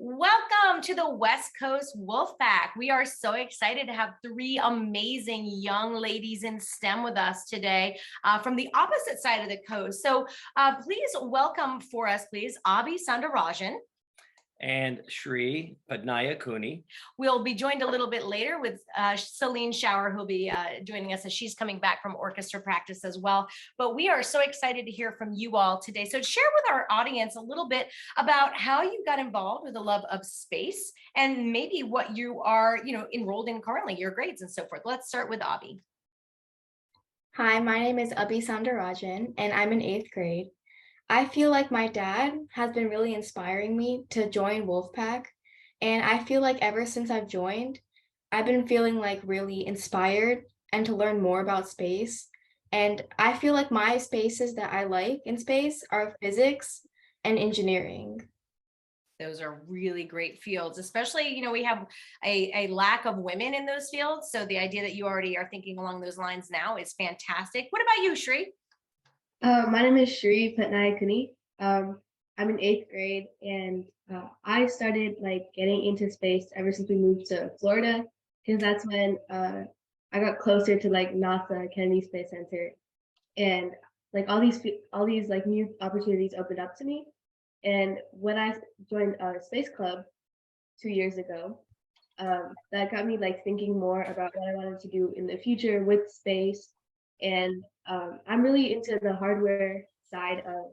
Welcome to the West Coast Wolfpack. We are so excited to have three amazing young ladies in STEM with us today from the opposite side of the coast. So please welcome for us, please, Abhi Soundarajan. And Sree P. We'll be joined a little bit later with Celine Schauer, who'll be joining us as she's coming back from orchestra practice as well. But we are so excited to hear from you all today. So share with our audience a little bit about how you got involved with the love of space and maybe what you are, enrolled in currently, your grades and so forth. Let's start with Abhi. Hi, my name is Abhi Soundarajan, and I'm in 8th grade. I feel like my dad has been really inspiring me to join Wolfpack. And I feel like ever since I've joined, I've been feeling like really inspired and to learn more about space. And I feel like my spaces that I like in space are physics and engineering. Those are really great fields, especially, we have a lack of women in those fields. So the idea that you already are thinking along those lines now is fantastic. What about you, Sree? My name is Sree P. I'm in 8th grade, and I started getting into space ever since we moved to Florida, because that's when I got closer to NASA Kennedy Space Center, and all these new opportunities opened up to me. And when I joined a space club 2 years ago, that got me thinking more about what I wanted to do in the future with space. And I'm really into the hardware side of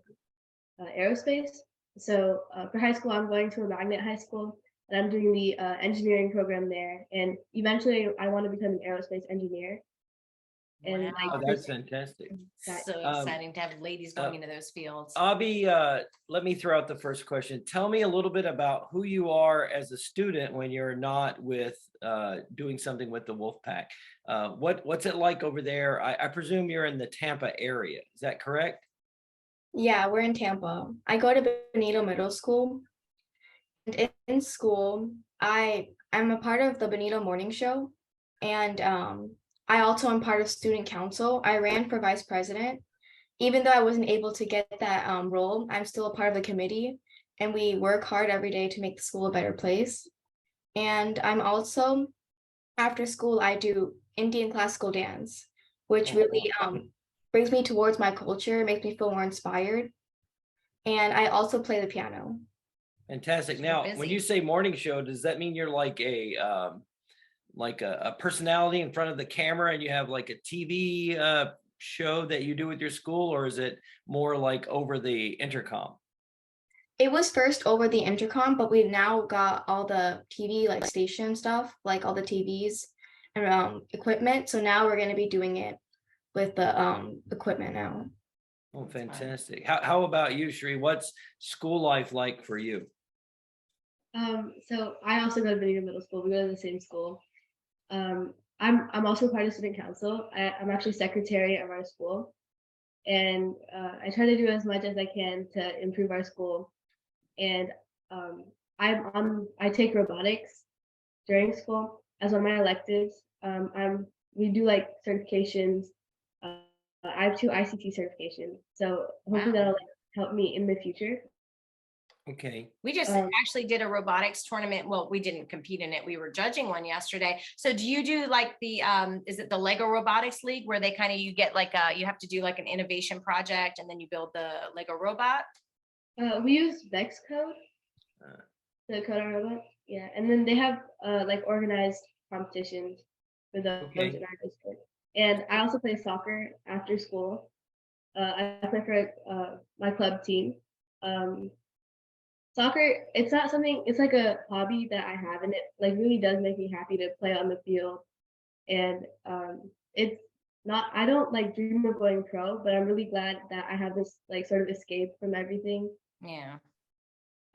aerospace. So for high school, I'm going to a magnet high school, and I'm doing the engineering program there. And eventually, I want to become an aerospace engineer. And wow, that's fantastic. So exciting to have ladies going into those fields. Abhi, let me throw out the first question. Tell me a little bit about who you are as a student when you're not with doing something with the Wolfpack. What's it like over there? I presume you're in the Tampa area. Is that correct? Yeah, we're in Tampa. I go to Bonito Middle School. And in school, I'm a part of the Bonito Morning Show. And I also am part of student council. I ran for vice president. Even though I wasn't able to get that role, I'm still a part of the committee, and we work hard every day to make the school a better place. And I'm also, after school, I do Indian classical dance, which really brings me towards my culture, makes me feel more inspired. And I also play the piano. Fantastic. Now, when you say morning show, does that mean you're like a personality in front of the camera and you have like a TV show that you do with your school, or is it more like over the intercom? It was first over the intercom, but we now got all the TV station stuff, all the TVs and equipment. So now we're going to be doing it with the equipment now. Oh, fantastic. How about you, Sree? What's school life like for you? So I also go to Bonito Middle School. We go to the same school. I'm also part of student council. I'm actually secretary of our school, and I try to do as much as I can to improve our school. And I take robotics during school as one of my electives. We do certifications. I have 2 ICT certifications, so hopefully that'll help me in the future. Okay. We just actually did a robotics tournament. Well, we didn't compete in it. We were judging one yesterday. So do you do the, is it the Lego Robotics League where they you get you have to do an innovation project and then you build the Lego robot? We use Vex code to code our robot. Yeah. And then they have organized competitions for those in our district. And I also play soccer after school. I play for my club team. Soccer, it's not something, it's like a hobby that I have, and it really does make me happy to play on the field. And it's not, I don't dream of going pro, but I'm really glad that I have this sort of escape from everything. Yeah.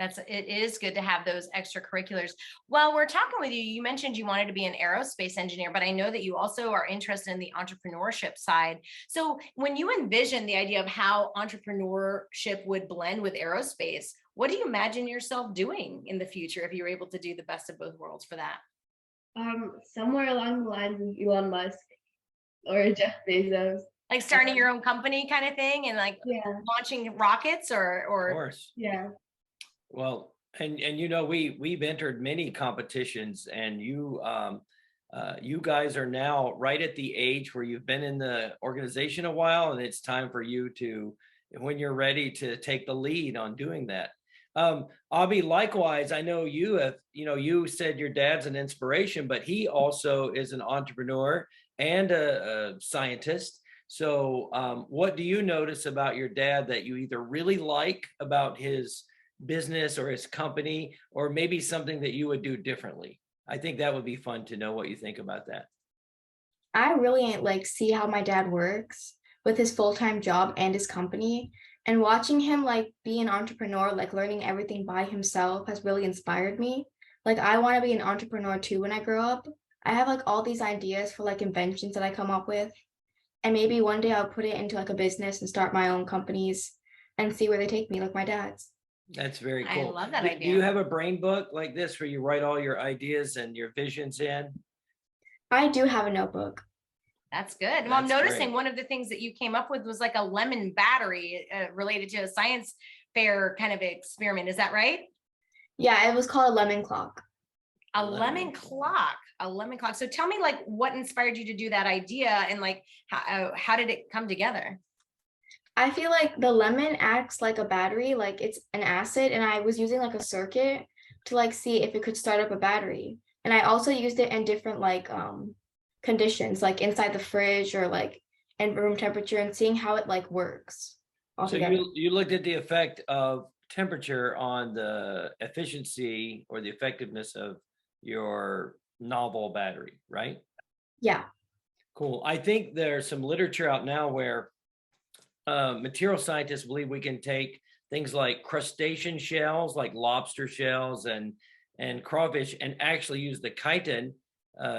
It is good to have those extracurriculars. While we're talking with you, you mentioned you wanted to be an aerospace engineer, but I know that you also are interested in the entrepreneurship side. So when you envision the idea of how entrepreneurship would blend with aerospace, what do you imagine yourself doing in the future if you're able to do the best of both worlds for that? Somewhere along the lines of Elon Musk or Jeff Bezos. Like starting your own company kind of thing and launching rockets or Of course. Yeah. Well, And we've entered many competitions, and you guys are now right at the age where you've been in the organization a while, and it's time for you to, when you're ready, to take the lead on doing that. Abhi, likewise, I know you have, you said your dad's an inspiration, but he also is an entrepreneur and a scientist. So what do you notice about your dad that you either really like about his business or his company, or maybe something that you would do differently? I think that would be fun to know what you think about that. I really like see how my dad works with his full-time job and his company. And watching him like be an entrepreneur, like learning everything by himself has really inspired me. Like I want to be an entrepreneur too when I grow up. I have like all these ideas for like inventions that I come up with. And maybe one day I'll put it into like a business and start my own companies and see where they take me, like my dad's. That's very I cool. love that Do idea. you have a brain book like this where you write all your ideas and your visions in? I do have a notebook. That's good. Well, I'm That's noticing great. one of the things that you came up with was like a lemon battery related to a science fair kind of experiment. Is that right? Yeah, it was called a lemon clock. A Lemon lemon clock, a lemon clock. So tell me like what inspired you to do that idea, and like how did it come together? I feel like the lemon acts like a battery, like it's an acid, and I was using like a circuit to like see if it could start up a battery. And I also used it in different like conditions, like inside the fridge or like in room temperature, and seeing how it like works all So together. you looked at the effect of temperature on the efficiency or the effectiveness of your novel battery, right? Yeah. Cool. I think there's some literature out now where material scientists believe we can take things like crustacean shells, like lobster shells and crawfish, and actually use the chitin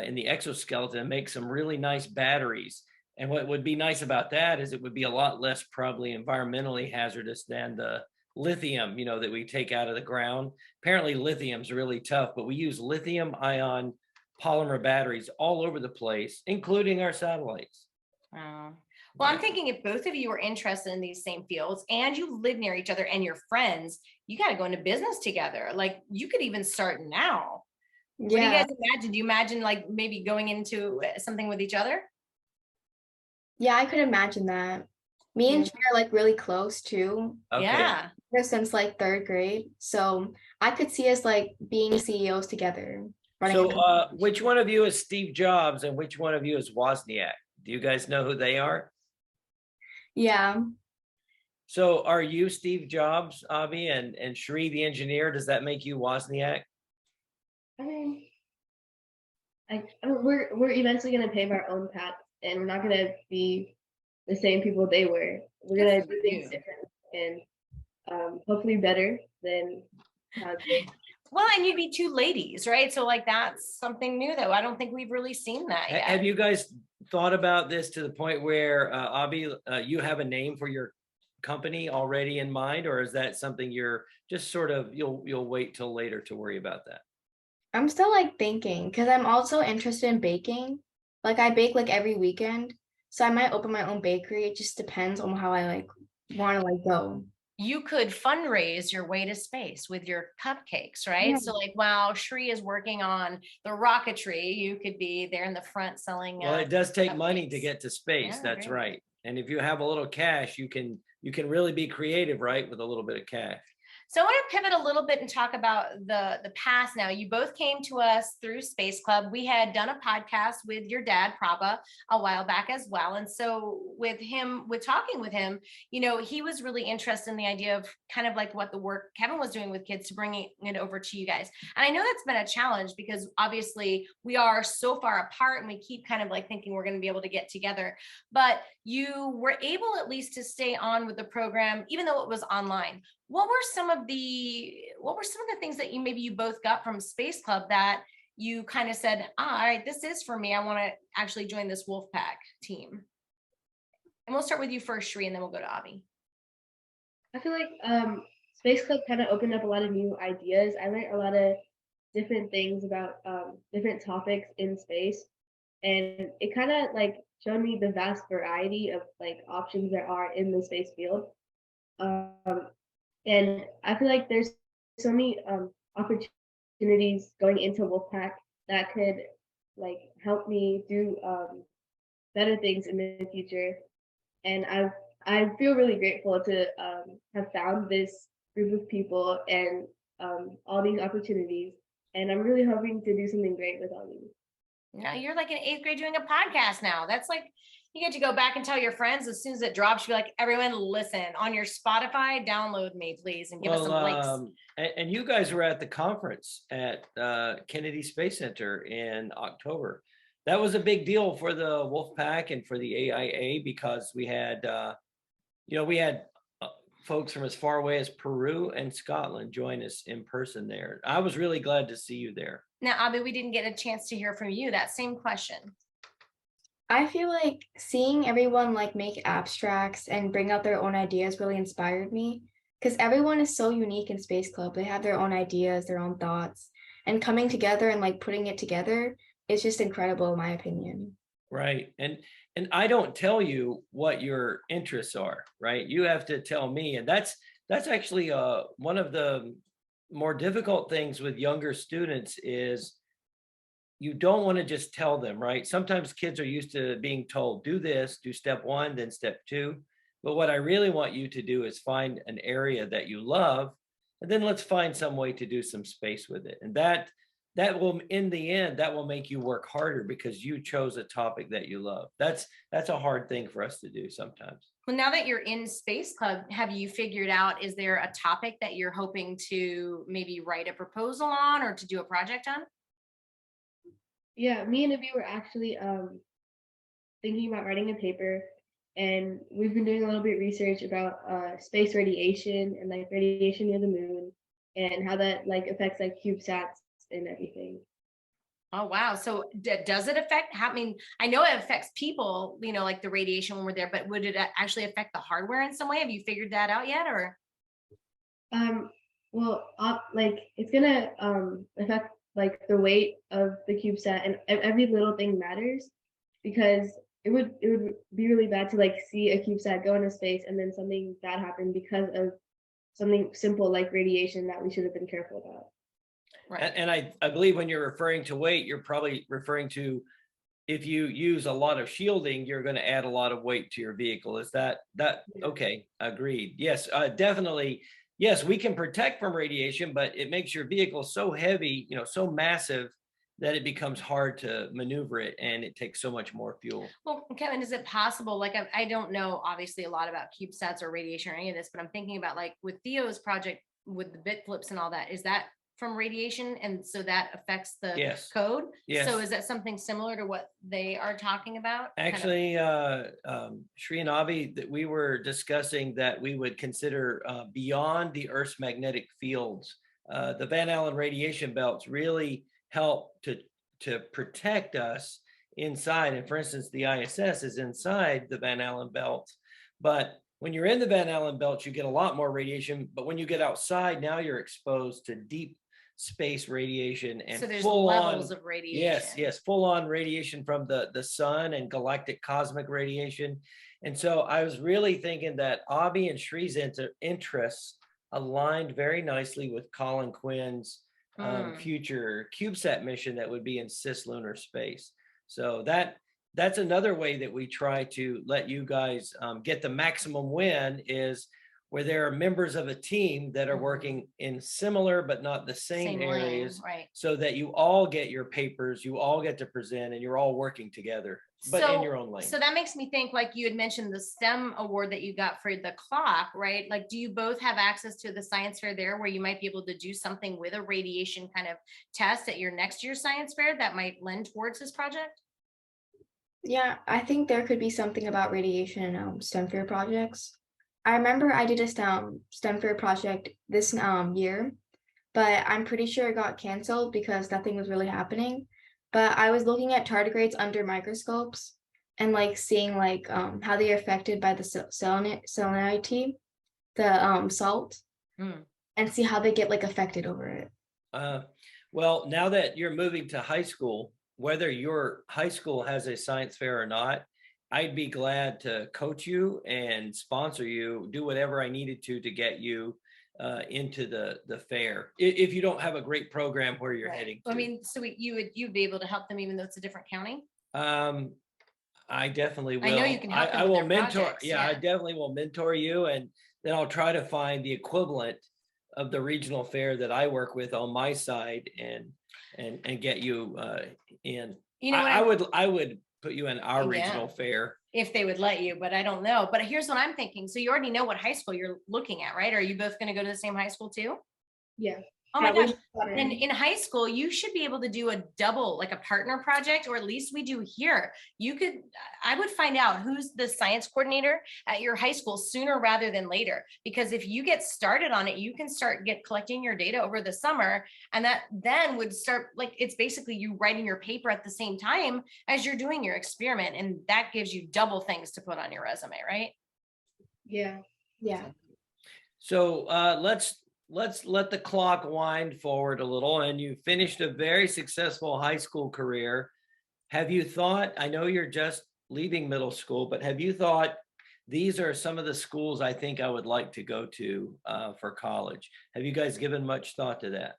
in the exoskeleton and make some really nice batteries. And what would be nice about that is it would be a lot less probably environmentally hazardous than the lithium, that we take out of the ground. Apparently lithium's really tough, but we use lithium ion polymer batteries all over the place, including our satellites. Oh. Well, I'm thinking if both of you are interested in these same fields and you live near each other and you're friends, you got to go into business together. Like you could even start now. What do you Yeah. guys imagine? Do you imagine like maybe going into something with each other? Yeah, I could imagine that. Me and Shree are like really close too. Okay. Yeah. Ever since like third grade. So I could see us like being CEOs together. Running a So company. which one of you is Steve Jobs and which one of you is Wozniak? Do you guys know who they are? Yeah. So are you Steve Jobs, Abhi, and Sree the engineer? Does that make you Wozniak? I mean, we're eventually gonna pave our own path, and we're not gonna be the same people they were. We're Good gonna for do things you. different and hopefully better than how they. Well, and you'd be two ladies, right? So like that's something new though. I don't think we've really seen that yet. Have you guys thought about this to the point where Abhi, you have a name for your company already in mind, or is that something you're just sort of you'll wait till later to worry about that? I'm still like thinking because I'm also interested in baking. Like I bake like every weekend. So I might open my own bakery. It just depends on how I like want to like go. You could fundraise your way to space with your cupcakes, right? Yeah. So like while Shree is working on the rocketry, you could be there in the front selling Well, it does take money to cupcakes. get to space. Yeah, That's great. right. And if you have a little cash, you can really be creative, right? With a little bit of cash. So I want to pivot a little bit and talk about the past now. You both came to us through Space Club. We had done a podcast with your dad, Prabha, a while back as well. And so with talking with him, he was really interested in the idea of kind of like what the work Kevin was doing with kids to bringing it over to you guys. And I know that's been a challenge because obviously we are so far apart and we keep kind of like thinking we're going to be able to get together. But you were able at least to stay on with the program, even though it was online. What were some of the things that you both got from Space Club that you kind of said, all right, this is for me. I want to actually join this Wolfpack team. And we'll start with you first, Shree, and then we'll go to Abhi. I feel like Space Club kind of opened up a lot of new ideas. I learned a lot of different things about different topics in space, and it kind of like showed me the vast variety of like options there are in the space field. And I feel like there's so many opportunities going into Wolfpack that could like help me do better things in the future. And I feel really grateful to have found this group of people and all these opportunities. And I'm really hoping to do something great with all these. Now you're like in 8th grade doing a podcast now. That's like, you get to go back and tell your friends as soon as it drops, you're like, everyone listen on your Spotify, download me please and give us some likes. And you guys were at the conference at Kennedy Space Center in October. That was a big deal for the Wolfpack and for the AIA because we had, we had folks from as far away as Peru and Scotland join us in person there. I was really glad to see you there. Now, Abhi, we didn't get a chance to hear from you. That same question. I feel like seeing everyone like make abstracts and bring out their own ideas really inspired me because everyone is so unique in Space Club. They have their own ideas, their own thoughts, and coming together and like putting it together is just incredible in my opinion. Right. And I don't tell you what your interests are, right? You have to tell me. And that's actually one of the more difficult things with younger students is you don't want to just tell them, right? Sometimes kids are used to being told, do this, do step 1, then step 2. But what I really want you to do is find an area that you love, and then let's find some way to do some space with it. And that will, in the end, that will make you work harder because you chose a topic that you love. That's a hard thing for us to do sometimes. Well, now that you're in Space Club, have you figured out, is there a topic that you're hoping to maybe write a proposal on or to do a project on? Yeah, me and Abhi were actually thinking about writing a paper, and we've been doing a little bit of research about space radiation and like radiation near the moon and how that like affects like CubeSats and everything. Oh, wow. So does it affect, I know it affects people, like the radiation when we're there, but would it actually affect the hardware in some way? Have you figured that out yet or? Well, like it's gonna affect like the weight of the CubeSat, and every little thing matters because it would be really bad to like see a CubeSat go into space and then something bad happen because of something simple like radiation that we should have been careful about. Right. And I believe when you're referring to weight, you're probably referring to if you use a lot of shielding, you're going to add a lot of weight to your vehicle. Is that okay? Agreed. Yes, definitely. Yes, we can protect from radiation, but it makes your vehicle so heavy, so massive that it becomes hard to maneuver it and it takes so much more fuel. Well, Kevin, is it possible, like I don't know obviously a lot about CubeSats or radiation or any of this, but I'm thinking about like with Theo's project with the bit flips and all that, is that from radiation and so that affects the code? Yes. So is that something similar to what they are talking about? Actually, Sree and Abhi, that we were discussing that we would consider beyond the Earth's magnetic fields. The Van Allen radiation belts really help to protect us inside. And for instance, the ISS is inside the Van Allen belt. But when you're in the Van Allen belt, you get a lot more radiation. But when you get outside, now you're exposed to deep space radiation and so there's full levels on, of radiation. yes, full on radiation from the sun and galactic cosmic radiation. And so I was really thinking that Abhi and Shree's interests aligned very nicely with Colin Quinn's future CubeSat mission that would be in cislunar space. So that's another way that we try to let you guys get the maximum win is where there are members of a team that are working in similar but not the same areas, lane, right? So that you all get your papers, you all get to present, and you're all working together, but in your own lane. So that makes me think, like you had mentioned the STEM award that you got for the clock, right? Like, do you both have access to the science fair there where you might be able to do something with a radiation kind of test at your next year's science fair that might lend towards this project? Yeah, I think there could be something about radiation in STEM fair projects. I remember I did a STEM fair project this year, but I'm pretty sure it got canceled because nothing was really happening. But I was looking at tardigrades under microscopes and like seeing like how they are affected by the salinity, the salt, and see how they get like affected over it. Well, now that you're moving to high school, whether your high school has a science fair or not, I'd be glad to coach you and sponsor you, do whatever I needed to get you into the fair, if you don't have a great program where you're Right. heading I to. mean, so you'd be able to help them even though it's a different county? I definitely will. I know you can help them I with will their mentor. projects, Yeah, I yeah. definitely will mentor you, and then I'll try to find the equivalent of the regional fair that I work with on my side, and get you in. You know what I would put you in our Yeah. regional fair. if they would let you, but I don't know. But here's what I'm thinking. So you already know what high school you're looking at, right? Are you both going to go to the same high school too? Yeah. Oh my Yeah, we gosh. And in high school, you should be able to do a double, like a partner project, or at least we do here. I would find out who's the science coordinator at your high school sooner rather than later. Because if you get started on it, you can start collecting your data over the summer. And that then would start, like, it's basically you writing your paper at the same time as you're doing your experiment. And that gives you double things to put on your resume, right? Yeah. Yeah. So let's let the clock wind forward a little. And you finished a very successful high school career. Have you thought, I know you're just leaving middle school, but have you thought, these are some of the schools I think I would like to go to for college? Have you guys given much thought to that?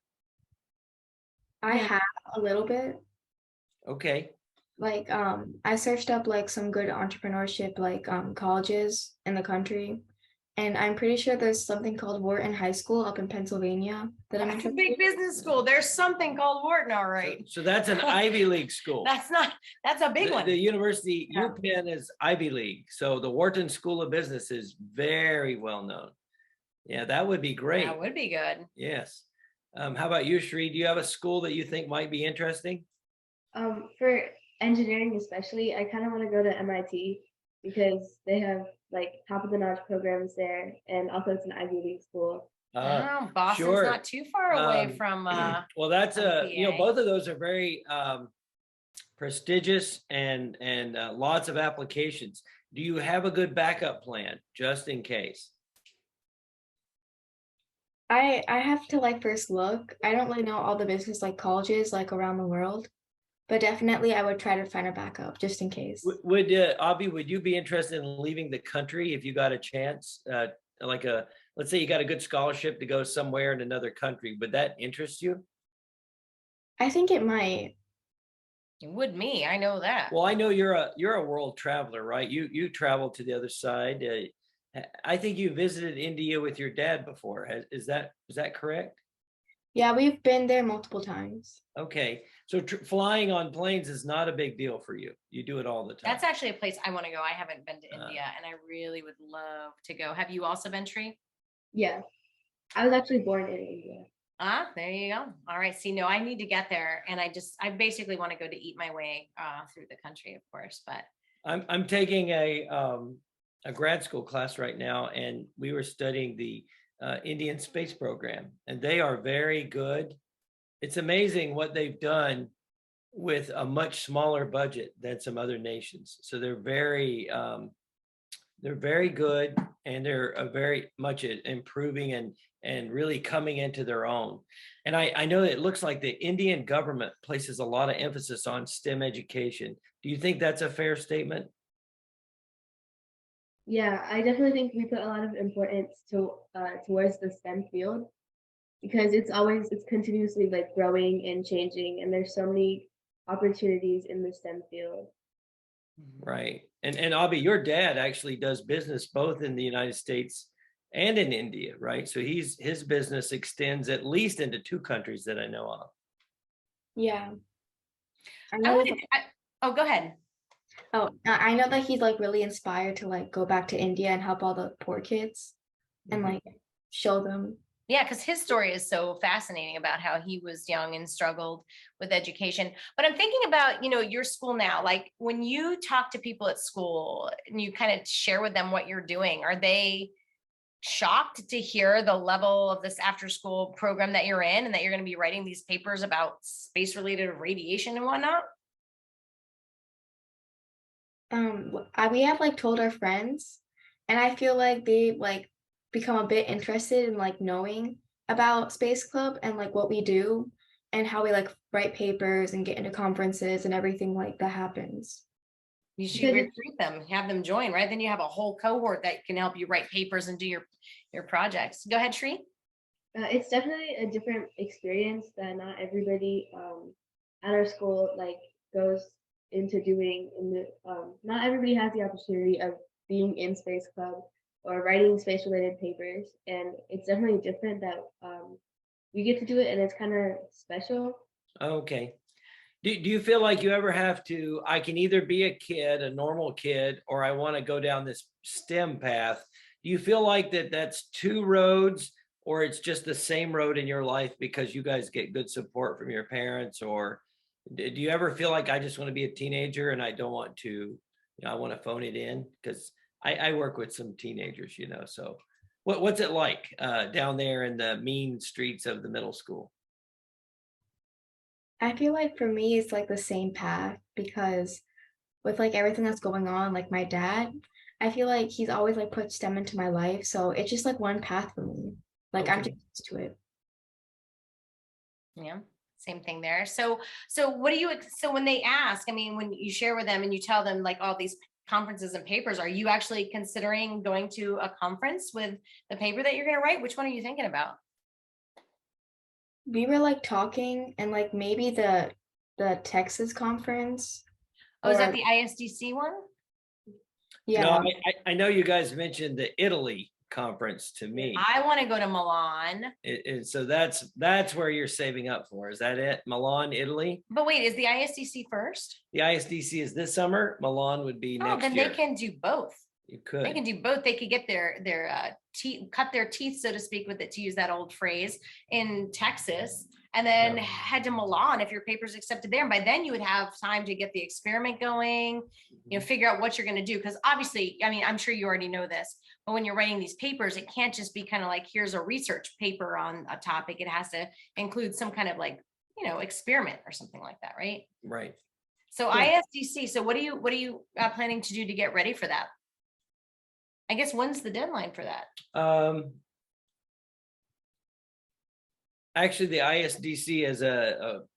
I have a little bit. Okay. Like, I searched up like some good entrepreneurship like colleges in the country. And I'm pretty sure there's something called Wharton High School up in Pennsylvania that I'm That's a interested big in. business school. There's something called Wharton, all right. So that's an Ivy League school. That's a big one. The university, Yeah. UPenn is Ivy League. So the Wharton School of Business is very well known. Yeah, that would be great. That would be good. Yes. How about you, Sree? Do you have a school that you think might be interesting? For engineering especially, I kind of want to go to MIT because they have like top of the notch programs there, and also it's an Ivy League school. Oh, Boston's sure. not too far away Um, from Well, that's PA. both of those are very prestigious and lots of applications. Do you have a good backup plan just in case? I have to like first look. I don't really know all the business like colleges like around the world, but definitely I would try to find a backup just in case. Would Abhi, would you be interested in leaving the country if you got a chance? Let's say you got a good scholarship to go somewhere in another country. Would that interest you? I think it might. It would me. I know that. Well, I know you're a world traveler, right? You traveled to the other side. I think you visited India with your dad before. Is that correct? Yeah, we've been there multiple times. Okay, so flying on planes is not a big deal for you. You do it all the time. That's actually a place I want to go. I haven't been to India and I really would love to go. Have you also been, Sree? Yeah. I was actually born in India. There you go. All right. See, no, I need to get there. And I basically want to go to eat my way through the country, of course, but I'm taking a grad school class right now, and we were studying the Indian space program, and they are very good. It's amazing what they've done with a much smaller budget than some other nations. So they're very good, and they're very much improving and really coming into their own. And I know that it looks like the Indian government places a lot of emphasis on STEM education. Do you think that's a fair statement? Yeah, I definitely think we put a lot of importance towards the STEM field because it's continuously like growing and changing, and there's so many opportunities in the STEM field. Right. And Abhi, your dad actually does business both in the United States and in India, right? So his business extends at least into 2 countries that I know of. Yeah. oh, go ahead. I know that he's like really inspired to like go back to India and help all the poor kids and like show them. Yeah, because his story is so fascinating about how he was young and struggled with education. But I'm thinking about, your school now, like when you talk to people at school and you kind of share with them what you're doing, are they shocked to hear the level of this after school program that you're in and that you're going to be writing these papers about space related radiation and whatnot? We have like told our friends, and I feel like they like become a bit interested in like knowing about Space Club and like what we do and how we like write papers and get into conferences and everything like that happens. You should recruit them, have them join, right? Then you have a whole cohort that can help you write papers and do your projects. Go ahead, Sree. It's definitely a different experience that not everybody at our school like goes into doing. In the not everybody has the opportunity of being in Space Club or writing space related papers, and it's definitely different that we get to do it, and it's kind of special. Okay. Do you feel like you ever have to, I can either be a kid, a normal kid, or I want to go down this STEM path? Do you feel like that's two roads, or it's just the same road in your life because you guys get good support from your parents? Or do you ever feel like I just want to be a teenager and I don't want to, I want to phone it in? Because I work with some teenagers, so what's it like down there in the mean streets of the middle school? I feel like for me, it's like the same path because with like everything that's going on, like my dad, I feel like he's always like put STEM into my life. So it's just like one path for me. Like I'm Okay. just used to it. Yeah, same thing there. So what do you, so when they ask, I mean, when you share with them and you tell them like all these conferences and papers, are you actually considering going to a conference with the paper that you're going to write? Which one are you thinking about? We were like talking and like maybe the Texas conference Oh, is that or the ISDC one? yeah. No, I know you guys mentioned the Italy conference to me. I want to go to Milan. So that's where you're saving up for. Is that it? Milan, Italy? But wait, is the ISDC first? The ISDC is this summer. Milan would be Oh, next then year. they can do both. You They can could. do both. They could get their teeth, cut their teeth, so to speak, with it, to use that old phrase, in Texas, and then Yeah. head to Milan if your paper's accepted there. And by then you would have time to get the experiment going, figure out what you're going to do. Because obviously, I mean, I'm sure you already know this, but when you're writing these papers, it can't just be kind of like, here's a research paper on a topic. It has to include some kind of like, experiment or something like that, right? Right. So Yeah. ISDC. So what are you planning to do to get ready for that? I guess when's the deadline for that? Actually, the ISDC is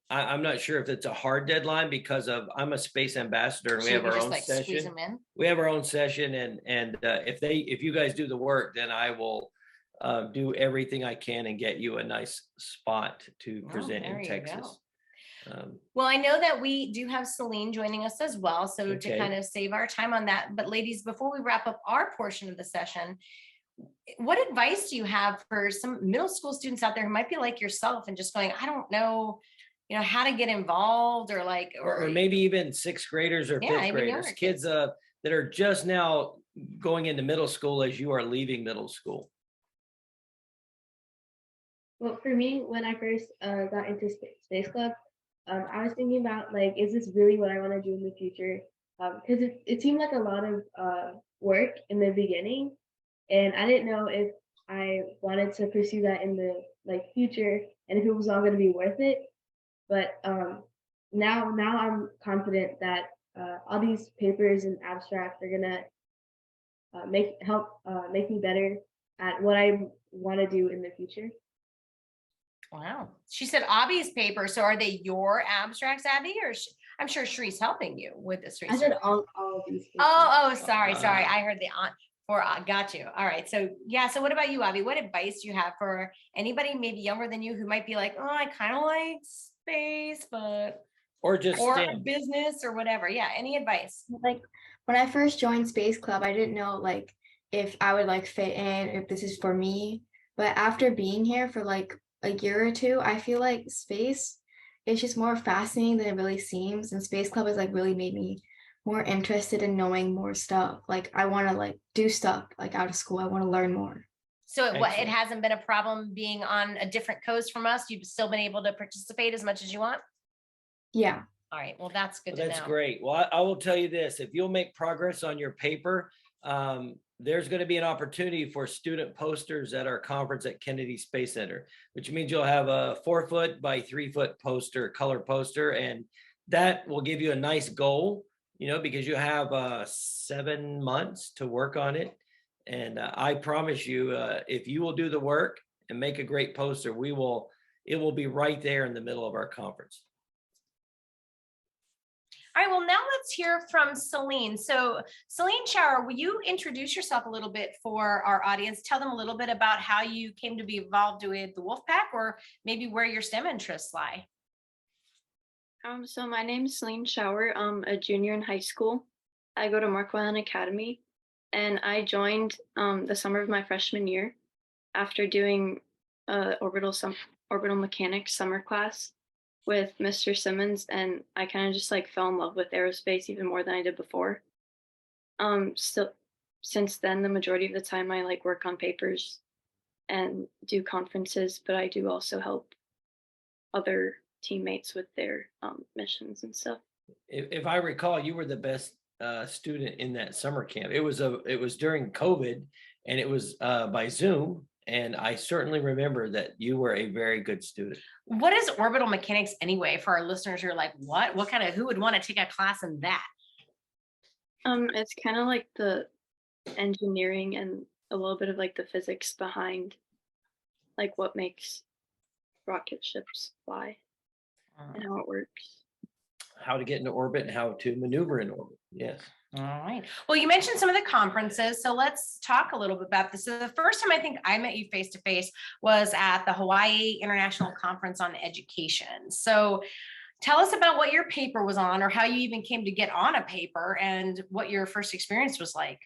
I'm not sure if it's a hard deadline because I'm a space ambassador and So we you have could our just own like squeeze session. them in. We have our own session, and if you guys do the work, then I will do everything I can and get you a nice spot to present there in you Texas. Well, I know that we do have Celine joining us as well. So to Okay. kind of save our time on that, but ladies, before we wrap up our portion of the session, what advice do you have for some middle school students out there who might be like yourself and just going, I don't know, how to get involved, or like, Or maybe even sixth graders or Yeah, fifth even graders, younger kids that are just now going into middle school as you are leaving middle school. Well, for me, when I first got into Space Club, I was thinking about like, is this really what I want to do in the future? Because it seemed like a lot of work in the beginning, and I didn't know if I wanted to pursue that in the like future, and if it was all going to be worth it. But now I'm confident that all these papers and abstracts are gonna make me better at what I want to do in the future. Wow. She said Abhi's paper. So are they your abstracts, Abhi, or I'm sure Shree's helping you with this I said research? all of these papers. Oh, sorry. I heard the aunt. Got you. All right. So yeah. So what about you, Abhi? What advice do you have for anybody maybe younger than you who might be like, oh, I kind of like space, but Or just or STEM. business or whatever. Yeah. Any advice? Like when I first joined Space Club, I didn't know like if I would like fit in, if this is for me. But after being here for like a year or two, I feel like space is just more fascinating than it really seems. And Space Club has like really made me more interested in knowing more stuff. Like I want to like do stuff like out of school. I want to learn more. So it Excellent. hasn't been a problem being on a different coast from us. You've still been able to participate as much as you want. Yeah. All right. Well, that's good Well, to that's know. great. Well, I will tell you this, if you'll make progress on your paper, there's going to be an opportunity for student posters at our conference at Kennedy Space Center, which means you'll have a 4-foot by 3-foot poster, color poster, and that will give you a nice goal, because you have 7 months to work on it. And I promise you, if you will do the work and make a great poster, it will be right there in the middle of our conference. All right, well, now let's hear from Celine. So Celine Schauer, will you introduce yourself a little bit for our audience? Tell them a little bit about how you came to be involved with the Wolfpack, or maybe where your STEM interests lie. So my name is Celine Schauer. I'm a junior in high school. I go to Mark Whelan Academy, and I joined the summer of my freshman year after doing orbital mechanics summer class with Mr. Simmons, and I kind of just like fell in love with aerospace even more than I did before. Still, since then, the majority of the time I like work on papers and do conferences, but I do also help other teammates with their missions and stuff. If I recall, you were the best student in that summer camp. It was during COVID, and it was by Zoom. And I certainly remember that you were a very good student. What is orbital mechanics anyway, for our listeners who are like, what kind of, who would want to take a class in that? It's kind of like the engineering and a little bit of like the physics behind like what makes rocket ships fly and how it works. Uh-huh. How to get into orbit and how to maneuver in orbit. Yes. All right. Well, you mentioned some of the conferences, so let's talk a little bit about this. So the first time I think I met you face to face was at the Hawaii International Conference on Education. So tell us about what your paper was on, or how you even came to get on a paper, and what your first experience was like.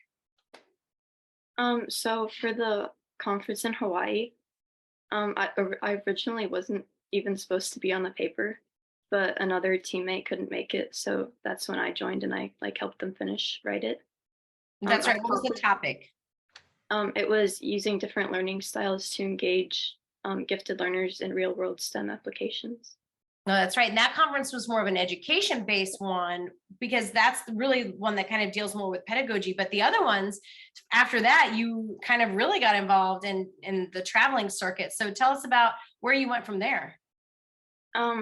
So for the conference in Hawaii, I originally wasn't even supposed to be on the paper, but another teammate couldn't make it, so that's when I joined and I like helped them write it. That's right. What was the topic? It was using different learning styles to engage gifted learners in real world STEM applications. No, that's right. And that conference was more of an education-based one, because that's really one that kind of deals more with pedagogy. But the other ones, after that, you kind of really got involved in the traveling circuit. So tell us about where you went from there.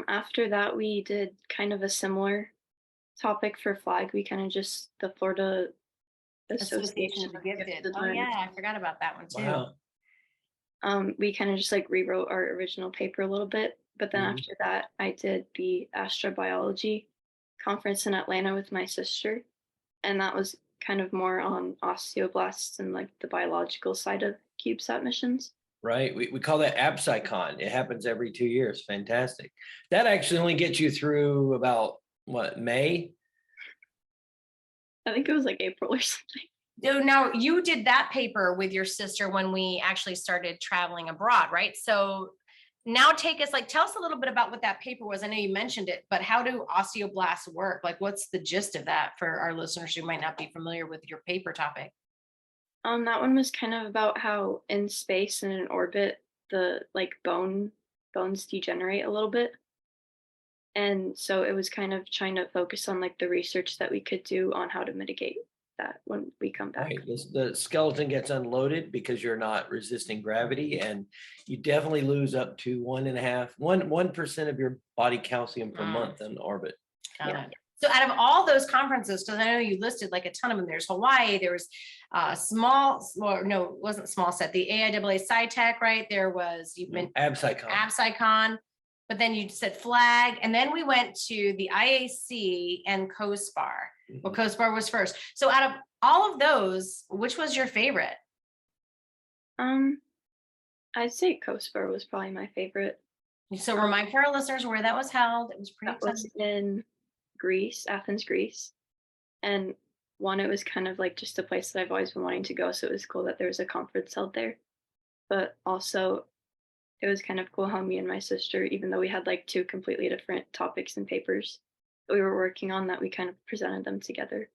After that, we did kind of a similar topic for FLAG. We kind of just the Florida Association of of Gifted. Gifted Oh Learners. yeah, I forgot about that one too. Wow. We kind of just like rewrote our original paper a little bit, but then Mhm. after that, I did the astrobiology conference in Atlanta with my sister, and that was kind of more on osteoblasts and like the biological side of CubeSat missions. Right. We call that AbSciCon. It happens every 2 years. Fantastic. That actually only gets you through about what, May? I think it was like April or something. So now you did that paper with your sister when we actually started traveling abroad, right? So now tell us a little bit about what that paper was. I know you mentioned it, but how do osteoblasts work? Like, what's the gist of that for our listeners who might not be familiar with your paper topic? That one was kind of about how in space and in orbit, the like bones degenerate a little bit. And so it was kind of trying to focus on like the research that we could do on how to mitigate that when we come back. Right. The skeleton gets unloaded because you're not resisting gravity, and you definitely lose up to 1% of your body calcium per month in orbit. Got it. So out of all those conferences, because I know you listed like a ton of them, there's Hawaii, there was it wasn't small set, the AIAA SciTech, right? There was, you mentioned AbSciCon. AbSciCon, but then you said FLAG, and then we went to the IAC and COSPAR. Well, COSPAR was first. So out of all of those, which was your favorite? I'd say COSPAR was probably my favorite. So remind for our listeners where that was held. It was pretty That was in Greece, Athens, Greece. And one, it was kind of like just a place that I've always been wanting to go. So it was cool that there was a conference held there. But also, it was kind of cool how me and my sister, even though we had like two completely different topics and papers that we were working on, that we kind of presented them together.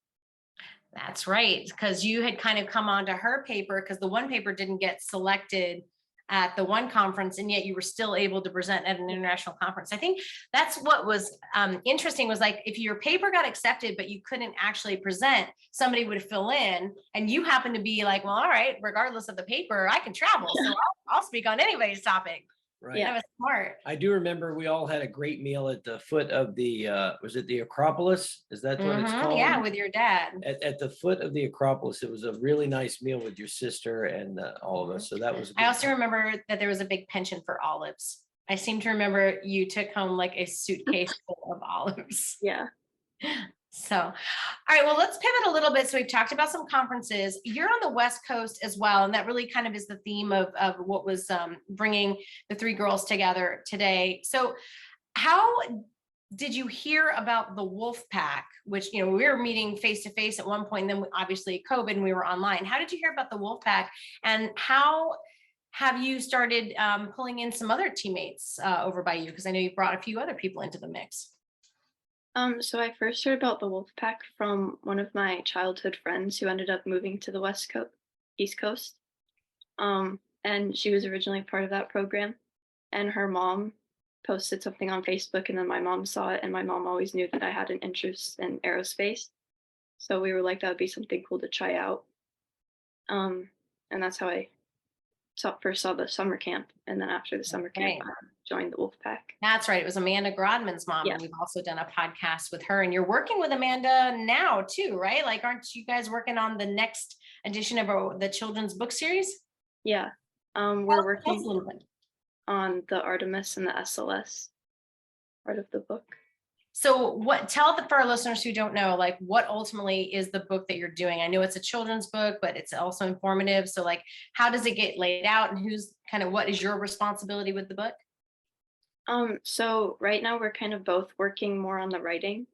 That's right, because you had kind of come onto her paper, because the one paper didn't get selected at the one conference, and yet you were still able to present at an international conference. I think that's what was interesting, was like, if your paper got accepted but you couldn't actually present, somebody would fill in, and you happen to be like, well, all right, regardless of the paper, I can travel, so I'll speak on anybody's topic. Right. That was smart. I do remember we all had a great meal at the foot of the, was it the Acropolis? Is that what it's called? Yeah, with your dad. At the foot of the Acropolis. It was a really nice meal with your sister and all of us. So that was. I also remember that there was a big penchant for olives. I seem to remember you took home like a suitcase full of olives. Yeah. So, all right, well, let's pivot a little bit. So we've talked about some conferences. You're on the West Coast as well, and that really kind of is the theme of what was bringing the three girls together today. So how did you hear about the Wolfpack, which, we were meeting face to face at one point, and then obviously COVID and we were online. How did you hear about the Wolfpack, and how have you started pulling in some other teammates over by you? Because I know you brought a few other people into the mix. So I first heard about the Wolfpack from one of my childhood friends who ended up moving to the East Coast. And she was originally part of that program, and her mom posted something on Facebook, and then my mom saw it, and my mom always knew that I had an interest in aerospace. So we were like, that would be something cool to try out. And that's how I first saw the summer camp. And then after the summer camp, I joined the Wolfpack. That's right. It was Amanda Grodman's mom. Yeah. And we've also done a podcast with her, and you're working with Amanda now too, right? Like, aren't you guys working on the next edition of the children's book series? Yeah. We're working on the Artemis and the SLS part of the book. So for our listeners who don't know, like, what ultimately is the book that you're doing? I know it's a children's book, but it's also informative. So like, how does it get laid out, and what is your responsibility with the book? So right now we're kind of both working more on the writing,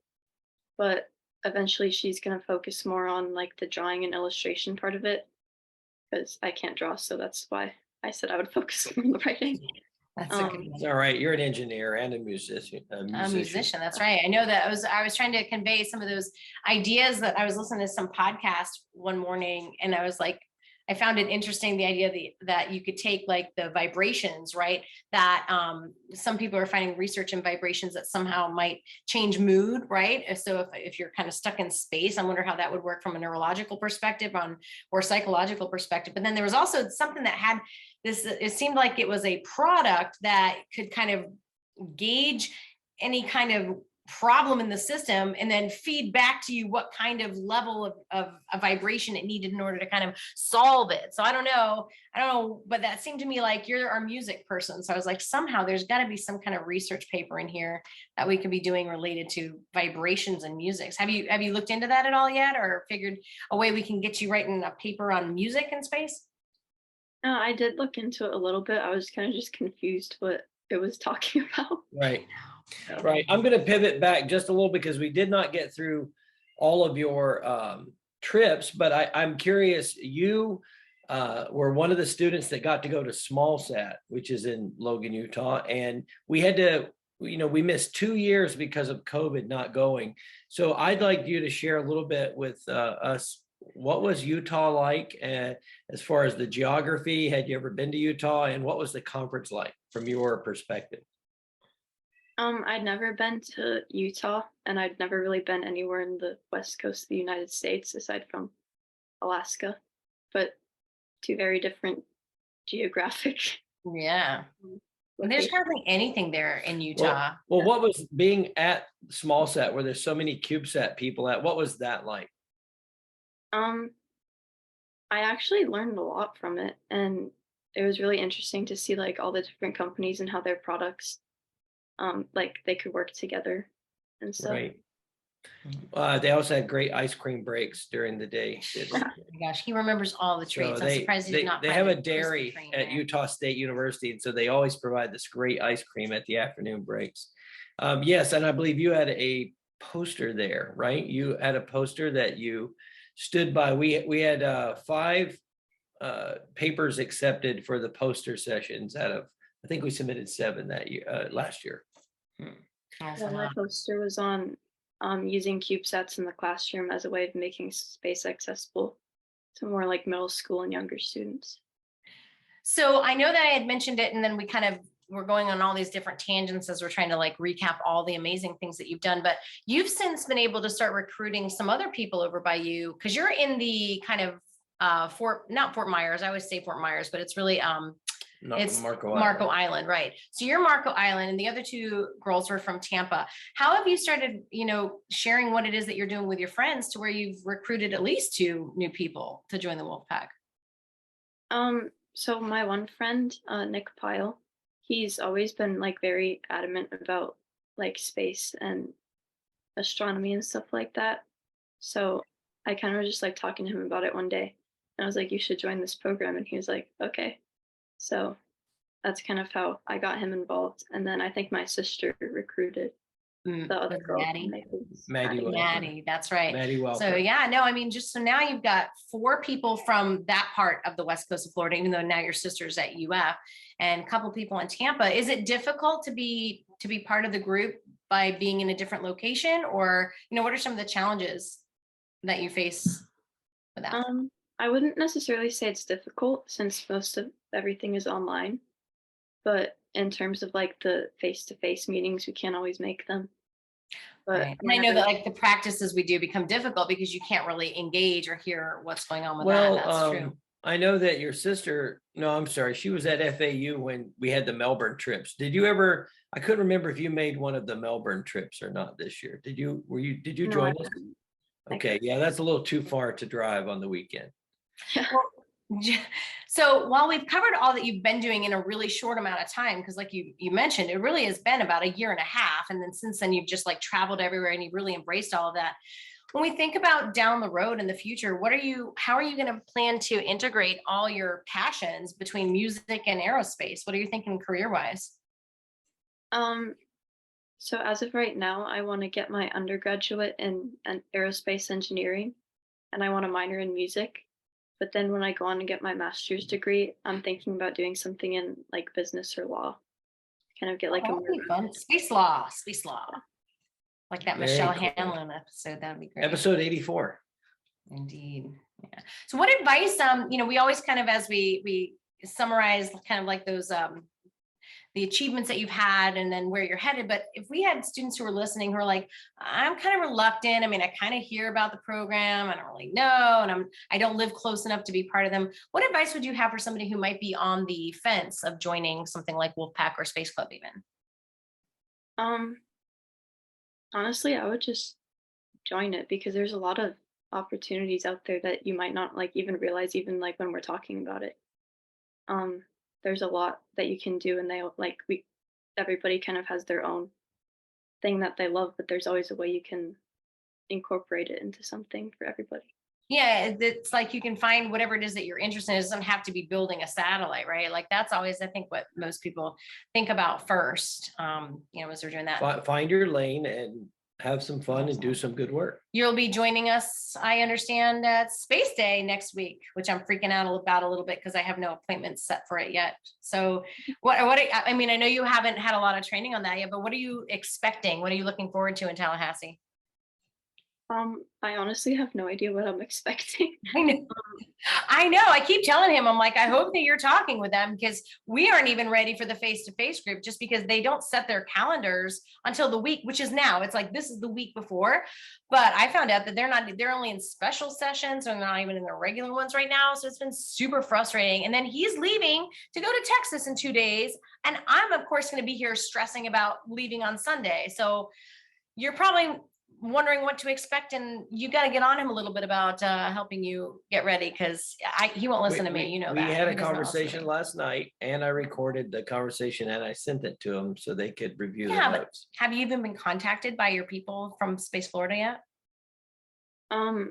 but eventually she's going to focus more on like the drawing and illustration part of it, because I can't draw. So that's why I said I would focus more on the writing. That's a good It's all right. You're an engineer and a musician. A musician. That's right. I know that I was trying to convey some of those ideas. That I was listening to some podcast one morning, and I was like, I found it interesting, the idea that you could take like the vibrations, right? That some people are finding research in vibrations that somehow might change mood, right? So if you're kind of stuck in space, I wonder how that would work from a neurological perspective or psychological perspective. But then there was also something that had this, it seemed like it was a product that could kind of gauge any kind of problem in the system and then feed back to you what kind of level of a vibration it needed in order to kind of solve it. So I don't know, but that seemed to me like you're our music person. So I was like, somehow there's got to be some kind of research paper in here that we could be doing related to vibrations and music. Have you looked into that at all yet, or figured a way we can get you writing a paper on music in space? I did look into it a little bit. I was kind of just confused what it was talking about. Right. Right. I'm going to pivot back just a little because we did not get through all of your trips, but I'm curious, you were one of the students that got to go to SmallSat, which is in Logan, Utah. And we had to, we missed 2 years because of COVID not going. So I'd like you to share a little bit with us. What was Utah like as far as the geography? Had you ever been to Utah? And what was the conference like from your perspective? I'd never been to Utah, and I'd never really been anywhere in the West Coast of the United States aside from Alaska, but two very different geographic. Yeah. There's hardly anything there in Utah. Well, what was being at SmallSat where there's so many CubeSat people at? What was that like? I actually learned a lot from it, and it was really interesting to see like all the different companies and how their products like they could work together and stuff. Right. They also had great ice cream breaks during the day. Oh my gosh, he remembers all the treats. So I'm surprised he did not. They find have a the Krispy dairy Kreme at there. Utah State University, and so they always provide this great ice cream at the afternoon breaks. Yes, and I believe you had a poster there, right? You had a poster that you stood by. We had 5 papers accepted for the poster sessions out of, I think we submitted 7 that year, last year. Yeah, my poster was on using CubeSats in the classroom as a way of making space accessible to more like middle school and younger students. So I know that I had mentioned it, and then we kind of were going on all these different tangents as we're trying to like recap all the amazing things that you've done, but you've since been able to start recruiting some other people over by you, because you're in the kind of not Fort Myers, I always say Fort Myers, but it's really it's Marco Island, right? So you're Marco Island, and the other 2 girls were from Tampa. How have you started, sharing what it is that you're doing with your friends to where you've recruited at least 2 new people to join the Wolfpack? So my one friend, Nick Pyle, he's always been like very adamant about like space and astronomy and stuff like that. So I kind of was just like talking to him about it one day. And I was like, you should join this program. And he was like, okay. So that's kind of how I got him involved. And then I think my sister recruited the other Was it girl. Maddie? Maddie Welker. Maddie, that's right. Maddie Welker. So yeah, no, I mean, just so now you've got 4 people from that part of the West Coast of Florida, even though now your sister's at UF, and a couple people in Tampa. Is it difficult to be part of the group by being in a different location, or what are some of the challenges that you face with that? I wouldn't necessarily say it's difficult since most of everything is online, but in terms of like the face-to-face meetings, we can't always make them. But Right. And I know that like the practices we do become difficult because you can't really engage or hear what's going on with Well, that. That's true. I know that your sister, no, I'm sorry, she was at FAU when we had the Melbourne trips. Did you ever, I couldn't remember if you made one of the Melbourne trips or not this year. Did you No, join I us? didn't. Okay, yeah, that's a little too far to drive on the weekend. So while we've covered all that you've been doing in a really short amount of time, because like you mentioned, it really has been about 1.5 years. And then since then, you've just like traveled everywhere and you've really embraced all of that. When we think about down the road in the future, how are you going to plan to integrate all your passions between music and aerospace? What are you thinking career-wise? So as of right now, I want to get my undergraduate in aerospace engineering, and I want to minor in music. But then when I go on and get my master's degree, I'm thinking about doing something in like business or law, kind of get like a That'd more be fun. Space law, like that Very Michelle cool. Hanlon episode. That'd be great. Episode 84. Indeed. Yeah. So what advice, we always kind of, as we summarize kind of like those, the achievements that you've had and then where you're headed. But if we had students who are listening who are like, I'm kind of reluctant. I mean, I kind of hear about the program. I don't really know. And I don't live close enough to be part of them. What advice would you have for somebody who might be on the fence of joining something like Wolfpack or Space Club even? Honestly, I would just join it because there's a lot of opportunities out there that you might not like even realize, even like when we're talking about it. There's a lot that you can do, and everybody kind of has their own thing that they love, but there's always a way you can incorporate it into something for everybody. Yeah, it's like you can find whatever it is that you're interested in. It doesn't have to be building a satellite, right? Like that's always, I think, what most people think about first, as they're doing that. Find your lane and have some fun and do some good work. You'll be joining us, I understand, at Space Day next week, which I'm freaking out about a little bit because I have no appointments set for it yet. So I mean, I know you haven't had a lot of training on that yet, but what are you expecting? What are you looking forward to in Tallahassee? I honestly have no idea what I'm expecting. I know. I keep telling him, I'm like, I hope that you're talking with them because we aren't even ready for the face-to-face group just because they don't set their calendars until the week, which is now. It's like, this is the week before. But I found out that they're only in special sessions or not even in their regular ones right now. So it's been super frustrating. And then he's leaving to go to Texas in 2 days. And I'm, of course, going to be here stressing about leaving on Sunday. So you're probably wondering what to expect, and you got to get on him a little bit about helping you get ready because he won't listen to me. We had a conversation last night, and I recorded the conversation and I sent it to them so they could review the notes. Have you even been contacted by your people from Space Florida yet?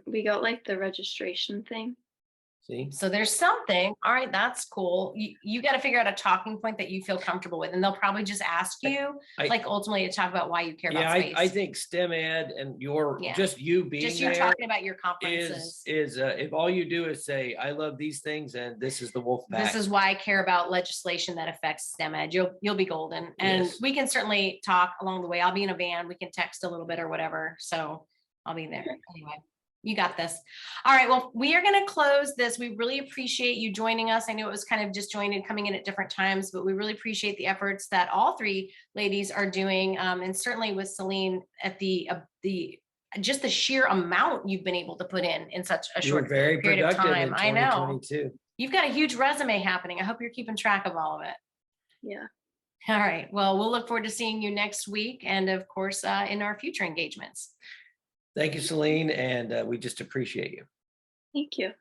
We got like the registration thing. See, so there's something. All right, that's cool. You got to figure out a talking point that you feel comfortable with, and they'll probably just ask you ultimately to talk about why you care about space. I think STEM ed and just you being just you're talking about your conferences is if all you do is say I love these things and this is the Wolfpack. This is why I care about legislation that affects STEM ed. You'll be golden, and we can certainly talk along the way. I'll be in a van. We can text a little bit or whatever. So I'll be there anyway. You got this. All right. Well, we are going to close this. We really appreciate you joining us. I know it was kind of disjointed coming in at different times, but we really appreciate the efforts that all 3 ladies are doing. And certainly with Celine at just the sheer amount you've been able to put in such a short period of time. I know. You've got a huge resume happening. I hope you're keeping track of all of it. Yeah. All right. Well, we'll look forward to seeing you next week. And of course, in our future engagements. Thank you, Celine, and we just appreciate you. Thank you.